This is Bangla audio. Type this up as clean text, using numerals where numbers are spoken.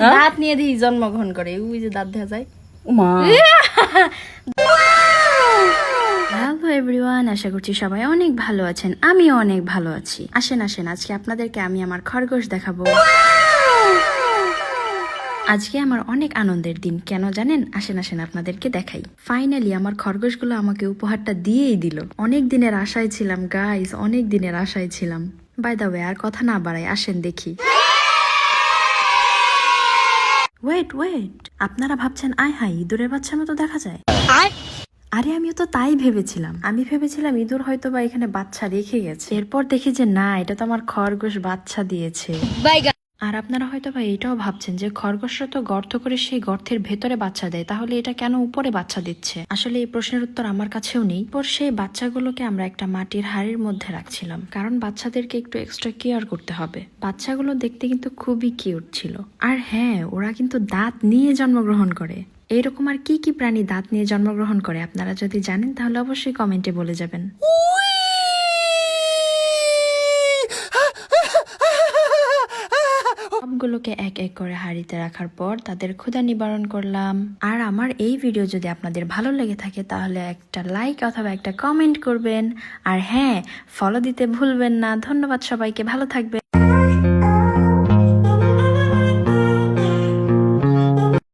দাঁত নিয়ে দিয়ে জন্মগ্রহণ করে, ওই যে দাঁত দেখা যায়। মা হ্যালো এভরিওয়ান, আশা করছি সবাই অনেক ভালো আছেন। আমিও অনেক ভালো আছি। আসেন আজকে আপনাদেরকে আমি আমার খরগোশ দেখাবো। আজকে আমার অনেক আনন্দের দিন, কেন জানেন? আসেন আপনাদেরকে দেখাই। ফাইনালি আমার খরগোশগুলো আমাকে উপহারটা দিয়েই দিল। অনেক দিনের আশায় ছিলাম গাইস, অনেক দিনের আশায় ছিলাম। বাই দ্য ওয়ে, আর কথা না বাড়াই, আসেন দেখি। ওয়েট, আপনারা ভাবছেন আয় হাই ইঁদুরের বাচ্চার মতো দেখা যায়। আরে আমিও তো তাই ভেবেছিলাম। আমি ভেবেছিলাম ইঁদুর হয়তো বা এখানে বাচ্চা রেখে গেছে। এরপর দেখি যে না, এটা তো আমার খরগোশ বাচ্চা দিয়েছে। আর আপনারা হয়তো বা এটাও ভাবছেন যে খরগোশরা তো গর্ত করে সেই গর্তের ভেতরে বাচ্চা দেয়, তাহলে এটা কেন উপরে বাচ্চা দিচ্ছে? আসলে এই প্রশ্নের উত্তর আমার কাছেও নেই। পর সেই বাচ্চাগুলোকে আমরা একটা মাটির হাড়ির মধ্যে রাখছিলাম, কারণ বাচ্চাদেরকে একটু এক্সট্রা কেয়ার করতে হবে। বাচ্চাগুলো দেখতে কিন্তু খুবই কিউট ছিল। আর হ্যাঁ, ওরা কিন্তু দাঁত নিয়ে জন্মগ্রহণ করে। এইরকম আর কি কি প্রাণী দাঁত নিয়ে জন্মগ্রহণ করে আপনারা যদি জানেন তাহলে অবশ্যই কমেন্টে বলে যাবেন। সবগুলোকে এক এক করে হাঁড়িতে রাখার পর তাদের ক্ষুধা নিবারণ করলাম। আর আমার এই ভিডিও যদি আপনাদের ভালো লেগে থাকে তাহলে একটা লাইক অথবা একটা কমেন্ট করবেন। আর হ্যাঁ, ফলো দিতে ভুলবেন না। ধন্যবাদ সবাইকে, ভালো থাকবেন।